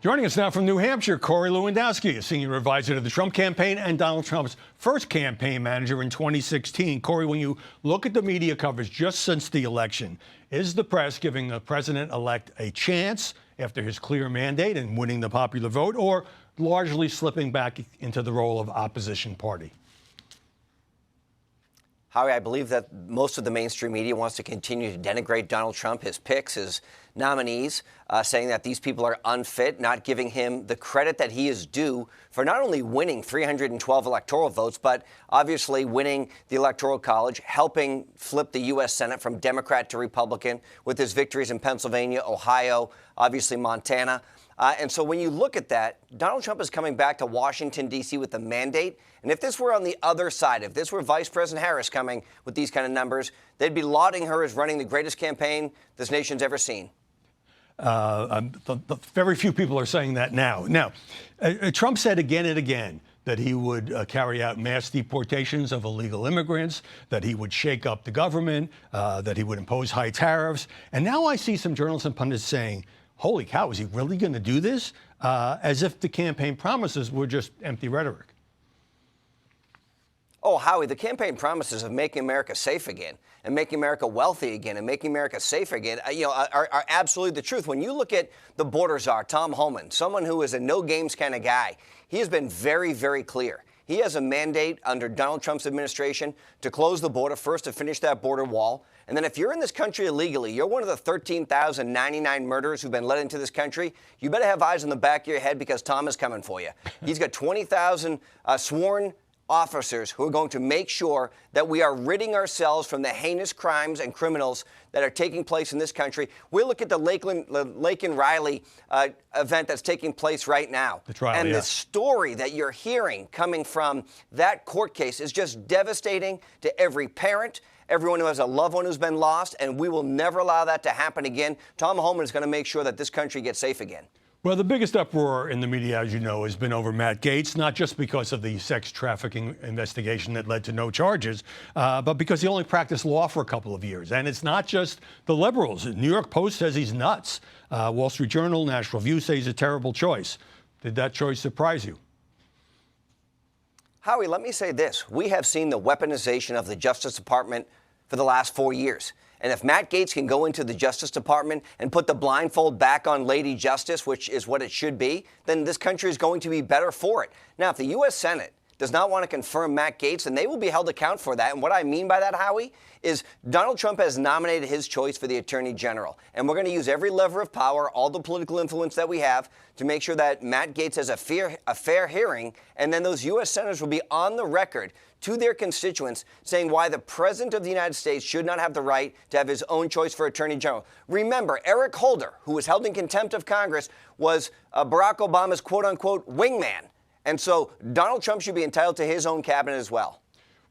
Joining us now from New Hampshire, Corey Lewandowski, a senior advisor to the Trump campaign and Donald Trump's first campaign manager in 2016. Corey, when you look at the media coverage just since the election, is the press giving the president-elect a chance after his clear mandate and winning the popular vote, or largely slipping back into the role of opposition party? Howie, I believe that most of the mainstream media wants to continue to denigrate Donald Trump, his picks, his nominees, saying that these people are unfit, not giving him the credit that he is due for not only winning 312 electoral votes, but obviously winning the Electoral College, helping flip the U.S. Senate from Democrat to Republican with his victories in Pennsylvania, Ohio, obviously Montana. And so when you look at that, Donald Trump is coming back to Washington, D.C. with a mandate. And if this were on the other side, if this were Vice President Harris coming with these kind of numbers, they'd be lauding her as running the greatest campaign this nation's ever seen. Very few people are saying that now. Now, Trump said again and again that he would carry out mass deportations of illegal immigrants, that he would shake up the government, that he would impose high tariffs. And now I see some journalists and pundits saying, holy cow, is he really going to do this? As if the campaign promises were just empty rhetoric. Oh, Howie, the campaign promises of making America safe again and making America wealthy again and making America safe again, are absolutely the truth. When you look at the border czar, Tom Homan, someone who is a no-games kind of guy, he has been very, very clear. He has a mandate under Donald Trump's administration to close the border, first to finish that border wall. And then if you're in this country illegally, you're one of the 13,099 murderers who've been let into this country, you better have eyes on the back of your head because Tom is coming for you. He's got 20,000 sworn officers who are going to make sure that we are ridding ourselves from the heinous crimes and criminals that are taking place in this country. We look at the Laken Riley event that's taking place right now. The trial, and yeah. the story that you're hearing coming from that court case is just devastating to every parent, everyone who has a loved one who's been lost, and we will never allow that to happen again. Tom Homan is going to make sure that this country gets safe again. Well, the biggest uproar in the media, as you know, has been over Matt Gaetz, not just because of the sex trafficking investigation that led to no charges, but because he only practiced law for a couple of years. And it's not just the liberals. The New York Post says he's nuts. Wall Street Journal, National Review say he's a terrible choice. Did that choice surprise you? Howie, let me say this. We have seen the weaponization of the Justice Department for the last 4 years. And if Matt Gaetz can go into the Justice Department and put the blindfold back on Lady Justice, which is what it should be, then this country is going to be better for it. Now, if the U.S. Senate does not want to confirm Matt Gaetz, then they will be held account for that. And what I mean by that, Howie, is Donald Trump has nominated his choice for the Attorney General. And we're going to use every lever of power, all the political influence that we have, to make sure that Matt Gaetz has a fair hearing. And then those U.S. senators will be on the record to their constituents saying why the President of the United States should not have the right to have his own choice for Attorney General. Remember, Eric Holder, who was held in contempt of Congress, was Barack Obama's quote-unquote wingman. And so Donald Trump should be entitled to his own cabinet as well.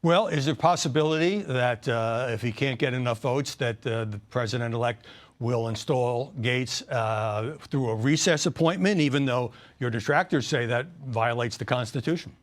Well, is there a possibility that if he can't get enough votes, that the president-elect will install Gaetz through a recess appointment, even though your detractors say that violates the Constitution?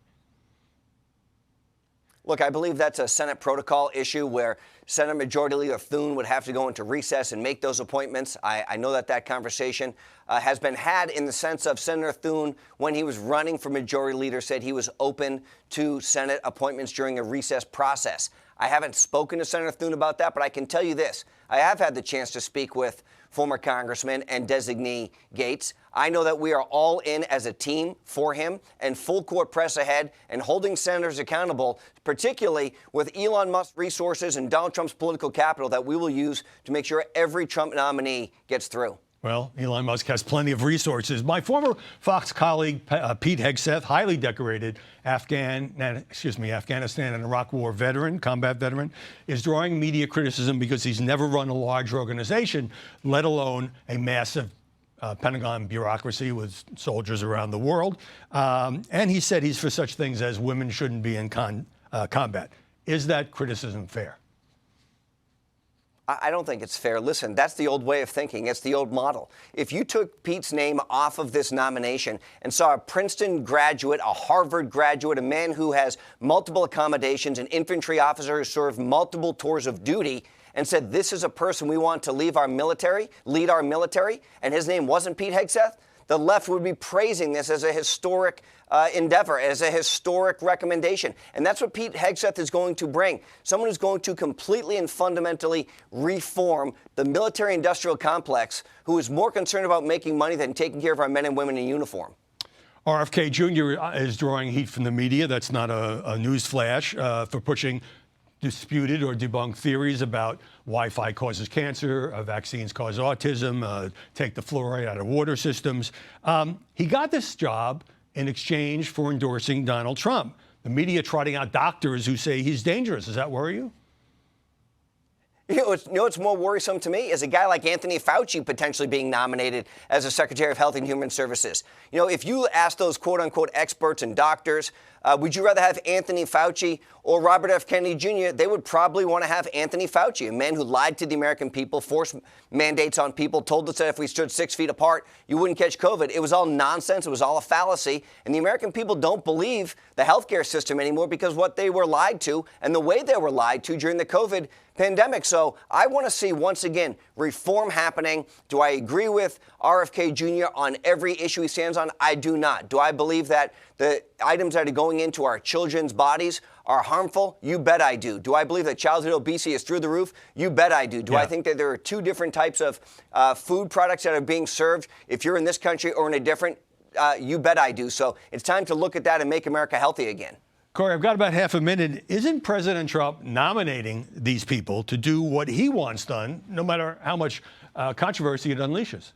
Look, I believe that's a Senate protocol issue where Senate Majority Leader Thune would have to go into recess and make those appointments. I know that conversation has been had in the sense of Senator Thune, when he was running for Majority Leader, said he was open to Senate appointments during a recess process. I haven't spoken to Senator Thune about that, but I can tell you this. I have had the chance to speak with former Congressman and designee Gaetz. I know that we are all in as a team for him and full court press ahead and holding senators accountable, particularly with Elon Musk's resources and Donald Trump's political capital that we will use to make sure every Trump nominee gets through. Well, Elon Musk has plenty of resources. My former Fox colleague, Pete Hegseth, highly decorated Afghanistan and Iraq War veteran, combat veteran, is drawing media criticism because he's never run a large organization, let alone a massive Pentagon bureaucracy with soldiers around the world. And he said he's for such things as women shouldn't be in combat. Is that criticism fair? I don't think it's fair. Listen, that's the old way of thinking. It's the old model. If you took Pete's name off of this nomination and saw a Princeton graduate, a Harvard graduate, a man who has multiple accommodations, an infantry officer who served multiple tours of duty, and said, this is a person we want to lead our military, and his name wasn't Pete Hegseth, the left would be praising this as a historic endeavor, as a historic recommendation. And that's what Pete Hegseth is going to bring. Someone who's going to completely and fundamentally reform the military-industrial complex, who is more concerned about making money than taking care of our men and women in uniform. RFK Jr. is drawing heat from the media. That's not a news flash for pushing disputed or debunked theories about Wi-Fi causes cancer, vaccines cause autism, take the fluoride out of water systems. He got this job in exchange for endorsing Donald Trump. The media trotting out doctors who say he's dangerous. Does that worry you? You know what's more worrisome to me is a guy like Anthony Fauci potentially being nominated as a Secretary of Health and Human Services. You know, if you ask those quote-unquote experts and doctors, would you rather have Anthony Fauci or Robert F. Kennedy Jr.? They would probably want to have Anthony Fauci, a man who lied to the American people, forced mandates on people, told us that if we stood 6 feet apart, you wouldn't catch COVID. It was all nonsense. It was all a fallacy. And the American people don't believe the healthcare system anymore because what they were lied to and the way they were lied to during the COVID pandemic. So I want to see, once again, reform happening. Do I agree with RFK Jr. on every issue he stands on? I do not. Do I believe that the items that are going into our children's bodies are harmful? You bet I do. Do I believe that childhood obesity is through the roof? You bet I do. Do I think that there are two different types of food products that are being served if you're in this country or in a different? You bet I do. So it's time to look at that and make America healthy again. Corey, I've got about half a minute. Isn't President Trump nominating these people to do what he wants done, no matter how much controversy it unleashes?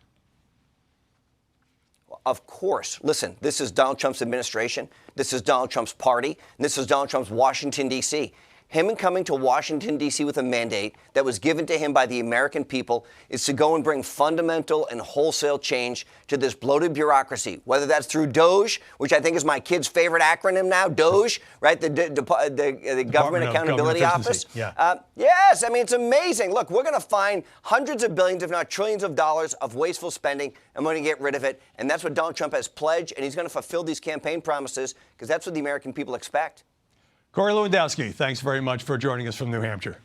Of course. Listen, this is Donald Trump's administration. This is Donald Trump's party. And this is Donald Trump's Washington, D.C. Him coming to Washington, D.C. with a mandate that was given to him by the American people is to go and bring fundamental and wholesale change to this bloated bureaucracy, whether that's through DOGE, which I think is my kid's favorite acronym now, DOGE, right? The Government Accountability Office. Yeah. Yes, I mean, it's amazing. Look, we're going to find hundreds of billions, if not trillions of dollars of wasteful spending, and we're going to get rid of it. And that's what Donald Trump has pledged, and he's going to fulfill these campaign promises because that's what the American people expect. Corey Lewandowski, thanks very much for joining us from New Hampshire.